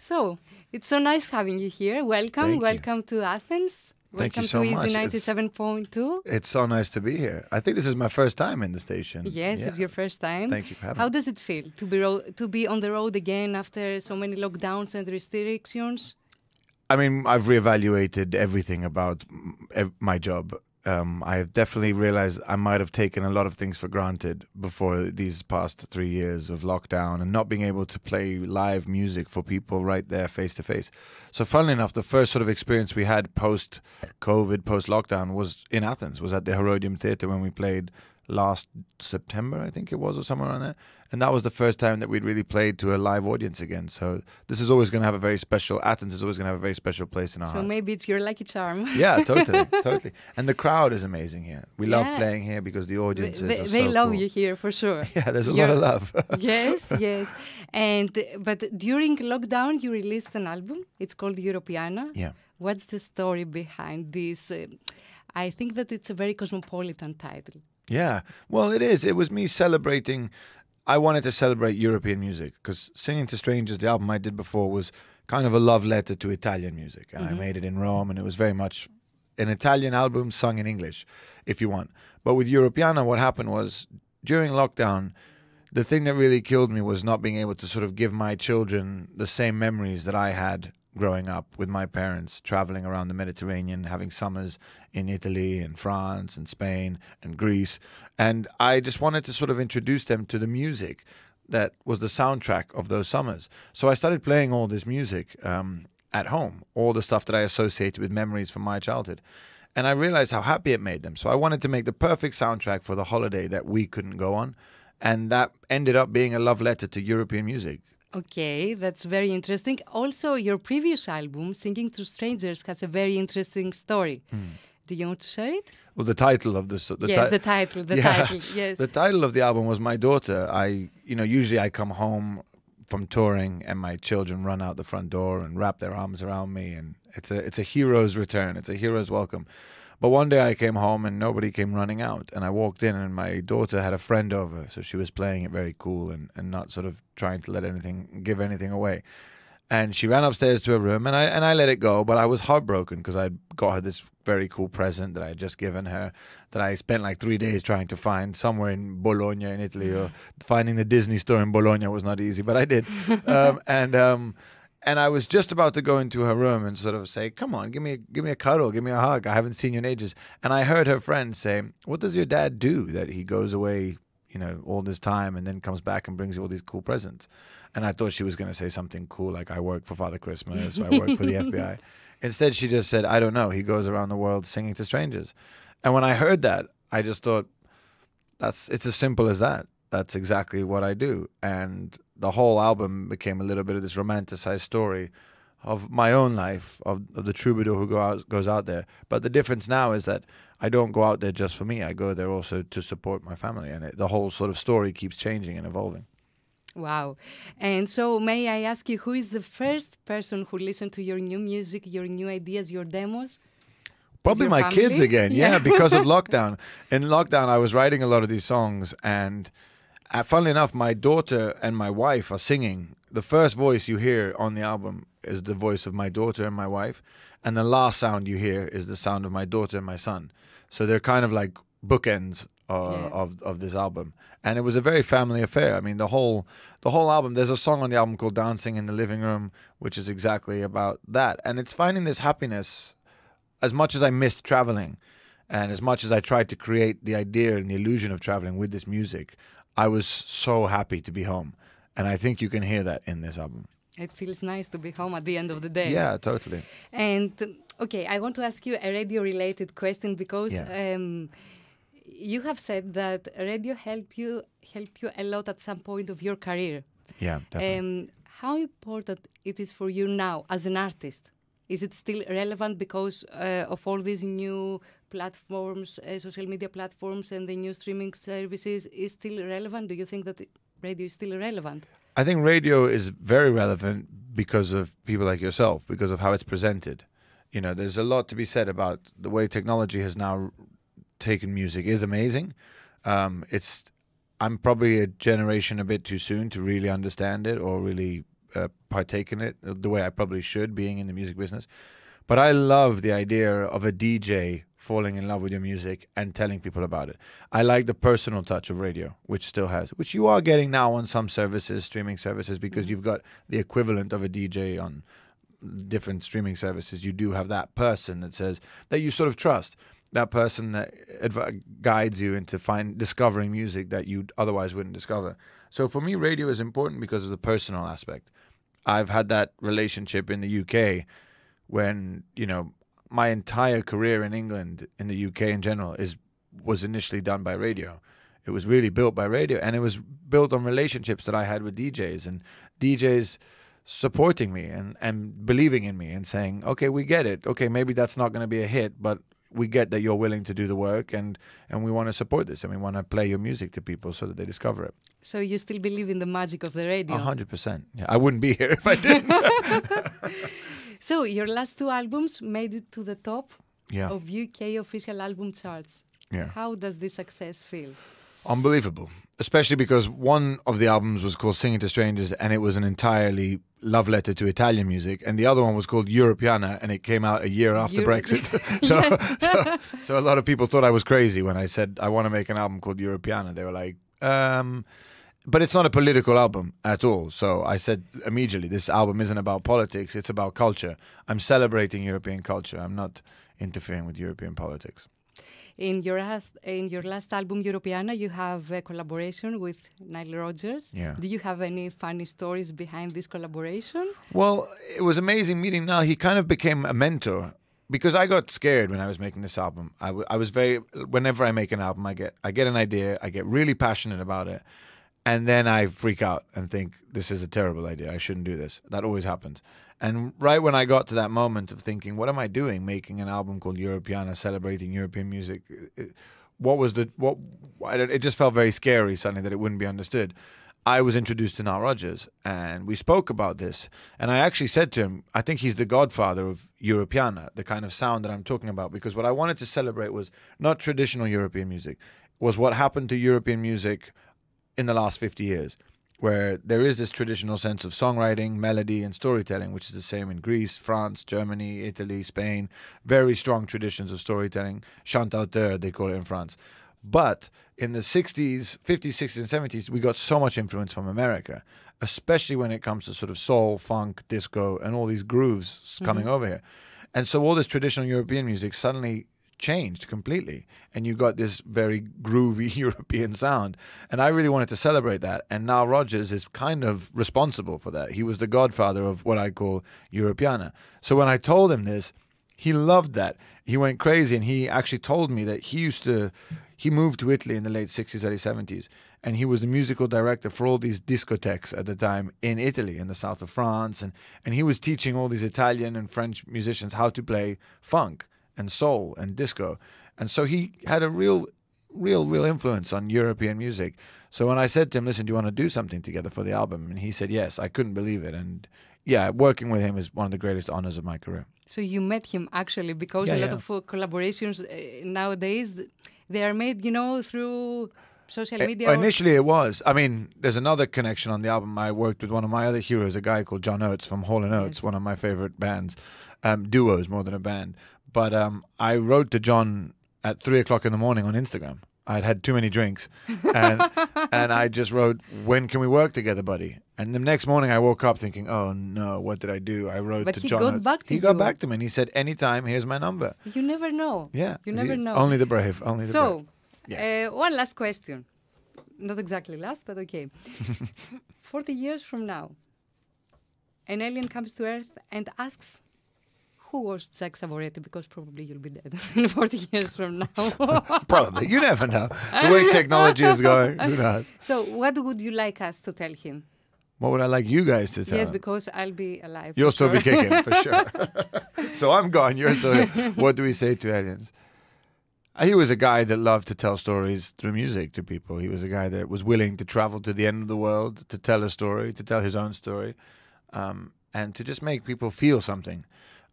So, it's so nice having you here. Welcome, welcome to Athens. Thank Welcome you so to much. Easy 97.2. It's so nice to be here. I think this is my first time in the station. Yes, it's your first time. Thank you for having me. How does it feel to be on the road again after so many lockdowns and restrictions? I mean, I've reevaluated everything about my job. I have definitely realized I might have taken a lot of things for granted before these past 3 years of lockdown and not being able to play live music for people right there face to face. So funnily enough, the first sort of experience we had post-COVID, post-lockdown was in Athens, was at the Ηρώδειο Theatre when we played last September, I think it was, or somewhere around there. And that was the first time that we'd really played to a live audience again. So this is always going to have a very special, Athens is always going to have a very special place in our hearts. So maybe it's your lucky charm. Yeah, totally, totally. And the crowd is amazing here. We love playing here because the audiences are so They love cool. you here for sure. Yeah, there's a lot of love. Yes, yes. But during lockdown, you released an album. It's called Europiana. Yeah. What's the story behind this? I think that it's a very cosmopolitan title. Yeah, well, it is. It was me celebrating. I wanted to celebrate European music because Singing to Strangers, the album I did before, was kind of a love letter to Italian music. And I made it in Rome, and it was very much an Italian album sung in English, if you want. But with Europiana, what happened was during lockdown, the thing that really killed me was not being able to sort of give my children the same memories that I had growing up with my parents, traveling around the Mediterranean, having summers in Italy and France and Spain and Greece. And I just wanted to sort of introduce them to the music that was the soundtrack of those summers. So I started playing all this music at home, all the stuff that I associated with memories from my childhood. And I realized how happy it made them. So I wanted to make the perfect soundtrack for the holiday that we couldn't go on. And that ended up being a love letter to European music. Okay, that's very interesting. Also, your previous album, Singing to Strangers, has a very interesting story. Do you want to share it? Well, the title of this... the title, yes. The title of the album was my daughter. Usually I come home from touring and my children run out the front door and wrap their arms around me, and it's a hero's return. It's a hero's welcome. But one day I came home and nobody came running out, and I walked in and my daughter had a friend over, so she was playing it very cool and not sort of trying to give anything away. And she ran upstairs to her room, and I let it go, but I was heartbroken because I got her this very cool present that I had just given her, that I spent like 3 days trying to find somewhere in Bologna in Italy, or finding the Disney store in Bologna was not easy, but I did. And I was just about to go into her room and sort of say, come on, give me a cuddle, give me a hug. I haven't seen you in ages. And I heard her friend say, what does your dad do that he goes away, all this time and then comes back and brings you all these cool presents? And I thought she was going to say something cool like, I work for Father Christmas, or I work for the FBI. Instead, she just said, I don't know. He goes around the world singing to strangers. And when I heard that, I just thought, it's as simple as that. That's exactly what I do. And the whole album became a little bit of this romanticized story of my own life, of the troubadour who goes out there. But the difference now is that I don't go out there just for me. I go there also to support my family. And the whole sort of story keeps changing and evolving. Wow. And so may I ask you, who is the first person who listened to your new music, your new ideas, your demos? Probably my kids again, yeah, because of lockdown. In lockdown, I was writing a lot of these songs, and funnily enough, my daughter and my wife are singing. The first voice you hear on the album is the voice of my daughter and my wife, and the last sound you hear is the sound of my daughter and my son. So they're kind of like bookends of this album, and it was a very family affair. I mean, the whole album. There's a song on the album called "Dancing in the Living Room," which is exactly about that, and it's finding this happiness. As much as I missed traveling, and as much as I tried to create the idea and the illusion of traveling with this music, I was so happy to be home. And I think you can hear that in this album. It feels nice to be home at the end of the day. Yeah, totally. And, okay, I want to ask you a radio-related question because you have said that radio helped you a lot at some point of your career. Yeah, definitely. How important it is for you now as an artist? Is it still relevant because of all these new platforms, social media platforms, and the new streaming services? Is still relevant? Do you think that radio is still relevant? I think radio is very relevant because of people like yourself, because of how it's presented. There's a lot to be said about the way technology has now taken music. Is amazing. I'm probably a generation a bit too soon to really understand it or really partake in it the way I probably should, being in the music business. But I love the idea of a DJ falling in love with your music and telling people about it. I like the personal touch of radio, which still has, which you are getting now on some services, streaming services, because you've got the equivalent of a DJ on different streaming services. You do have that person that says, that you sort of trust, that person that guides you into discovering music that you otherwise wouldn't discover. So for me, radio is important because of the personal aspect. I've had that relationship in the UK when, you know, my entire career in England, in the UK in general, was initially done by radio. It was really built by radio, and it was built on relationships that I had with DJs, and DJs supporting me and believing in me and saying, okay, we get it. Okay, maybe that's not going to be a hit, but we get that you're willing to do the work, and we want to support this, and we want to play your music to people so that they discover it. So you still believe in the magic of the radio? 100%. Yeah, I wouldn't be here if I didn't. So your last two albums made it to the top of UK official album charts. Yeah. How does this success feel? Unbelievable. Especially because one of the albums was called Singing to Strangers, and it was an entirely love letter to Italian music, and the other one was called Europiana, and it came out a year after Brexit. so a lot of people thought I was crazy when I said I want to make an album called Europiana. They were like, but it's not a political album at all. So I said immediately, this album isn't about politics, it's about culture. I'm celebrating European culture. I'm not interfering with European politics. In your last album, Europiana, you have a collaboration with Nile Rodgers. Yeah. Do you have any funny stories behind this collaboration? Well, it was amazing meeting Nile. He kind of became a mentor, because I got scared when I was making this album. I was whenever I make an album, I get an idea, I get really passionate about it, and then I freak out and think, this is a terrible idea, I shouldn't do this. That always happens. And right when I got to that moment of thinking, what am I doing, making an album called Europiana, celebrating European music, it just felt very scary suddenly that it wouldn't be understood. I was introduced to Nile Rodgers, and we spoke about this. And I actually said to him, I think he's the godfather of Europiana, the kind of sound that I'm talking about, because what I wanted to celebrate was not traditional European music, was what happened to European music in the last 50 years, where there is this traditional sense of songwriting, melody, and storytelling, which is the same in Greece, France, Germany, Italy, Spain. Very strong traditions of storytelling. Chant d'auteur, they call it in France. But in the 60s, 50s, 60s, and 70s, we got so much influence from America, especially when it comes to sort of soul, funk, disco, and all these grooves coming over here. And so all this traditional European music suddenly changed completely, and you got this very groovy European sound, and I really wanted to celebrate that, and Nile Rodgers is kind of responsible for that. He was the godfather of what I call Europiana. So when I told him this, he loved that. He went crazy, and he actually told me that he moved to Italy in the late 60s, early 70s, and he was the musical director for all these discotheques at the time in Italy, in the south of France, and he was teaching all these Italian and French musicians how to play funk and soul and disco. And so he had a real influence on European music. So when I said to him, listen, do you want to do something together for the album? And he said yes. I couldn't believe it. And yeah, working with him is one of the greatest honors of my career. So you met him actually, because a lot of collaborations nowadays, they are made, through social media. Initially it was. I mean, there's another connection on the album. I worked with one of my other heroes, a guy called John Oates from Hall & Oates, one of my favorite bands, duos more than a band. But I wrote to John at 3 o'clock in the morning on Instagram. I'd had too many drinks, and I just wrote, when can we work together, buddy? And the next morning I woke up thinking, oh no, what did I do? I wrote to John. He got back to me, and he said, anytime, here's my number. You never know. Yeah. You never know. Only the brave. Only the brave. So, one last question. Not exactly last, but okay. 40 years from now, an alien comes to Earth and asks, who was Jack Savoretti? Because probably you'll be dead in 40 years from now. Probably. You never know. The way technology is going, who knows? So what would you like us to tell him? What would I like you guys to tell him? Yes, because I'll be alive. You'll still be kicking, for sure. So I'm gone. You're still here. What do we say to aliens? He was a guy that loved to tell stories through music to people. He was a guy that was willing to travel to the end of the world to tell a story, to tell his own story, and to just make people feel something.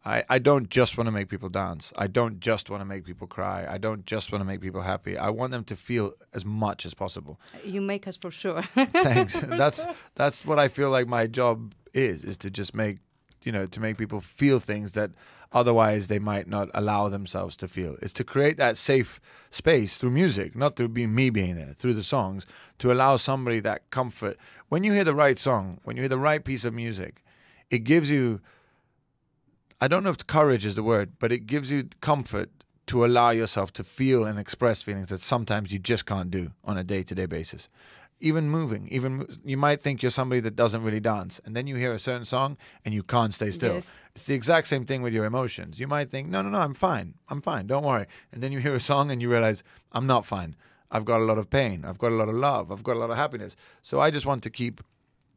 I don't just want to make people dance. I don't just want to make people cry. I don't just want to make people happy. I want them to feel as much as possible. You make us for sure. Thanks. That's what I feel like my job is to just make, to make people feel things that otherwise they might not allow themselves to feel. It's to create that safe space through music, not through me being there, through the songs, to allow somebody that comfort. When you hear the right song, when you hear the right piece of music, it gives you, I don't know if courage is the word, but it gives you comfort to allow yourself to feel and express feelings that sometimes you just can't do on a day-to-day basis. Even moving, you might think you're somebody that doesn't really dance, and then you hear a certain song and you can't stay still. Yes. It's the exact same thing with your emotions. You might think, no, I'm fine, don't worry. And then you hear a song and you realize, I'm not fine. I've got a lot of pain. I've got a lot of love. I've got a lot of happiness. So I just want to keep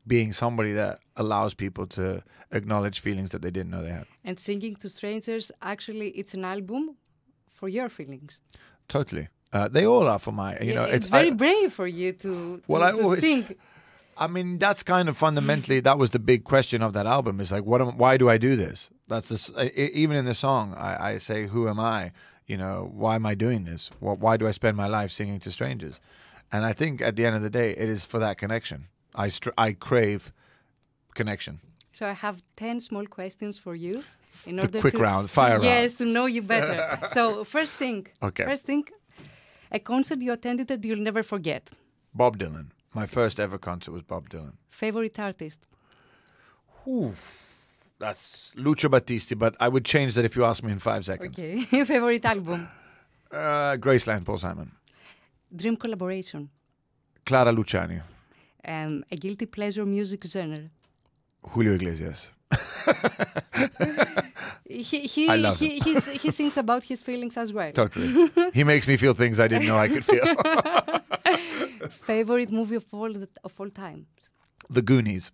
being somebody that allows people to acknowledge feelings that they didn't know they had. And singing to strangers, actually, it's an album for your feelings. Totally. They all are for my, it's very brave for you to sing. I mean, that's kind of fundamentally, that was the big question of that album. Is like, why do I do this? That's this. Even in the song, I say, who am I? Why am I doing this? Why do I spend my life singing to strangers? And I think at the end of the day, it is for that connection. I crave connection. So I have 10 small questions for you. In order quick round, fire round. Yes, to know you better. So first thing. Okay. First thing, a concert you attended that you'll never forget. Bob Dylan. My first ever concert was Bob Dylan. Favorite artist? Ooh, that's Lucio Battisti, but I would change that if you ask me in 5 seconds. Okay. Favorite album? Graceland, Paul Simon. Dream collaboration? Clara Luciani. A guilty pleasure music genre? Julio Iglesias. He I love him. He sings about his feelings as well. Totally. He makes me feel things I didn't know I could feel. Favorite movie of all time? The Goonies.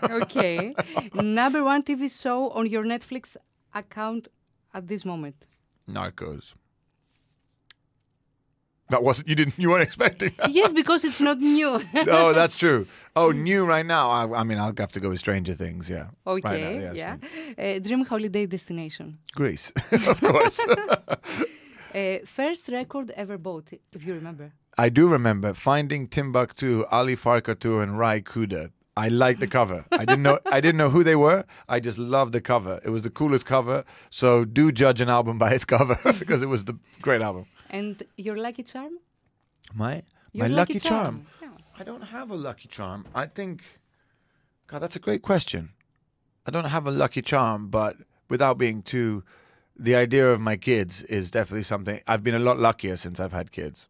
Okay. Number 1 TV show on your Netflix account at this moment? Narcos. That wasn't, you weren't expecting that. Yes, because it's not new. No, that's true. Oh, new right now. I mean, I'll have to go with Stranger Things, yeah. Okay, right now, yeah. Dream holiday destination? Greece, of course. First record ever bought, if you remember? I do remember finding Timbuktu, Ali Farka Tour, and Rai Kuda. I liked the cover. I didn't know who they were. I just loved the cover. It was the coolest cover. So do judge an album by its cover because it was the great album. And your lucky charm? My lucky charm? Yeah. I don't have a lucky charm. I think, God, that's a great question. I don't have a lucky charm, but without being too, the idea of my kids is definitely something. I've been a lot luckier since I've had kids.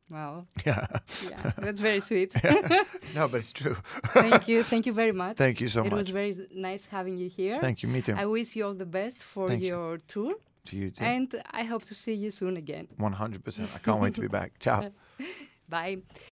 Wow. Yeah. Yeah, that's very sweet. Yeah. No, but it's true. Thank you very much. Thank you so much. It was very nice having you here. Thank you, me too. I wish you all the best for your tour. To you too. And I hope to see you soon again. 100%. I can't wait to be back. Ciao. Bye.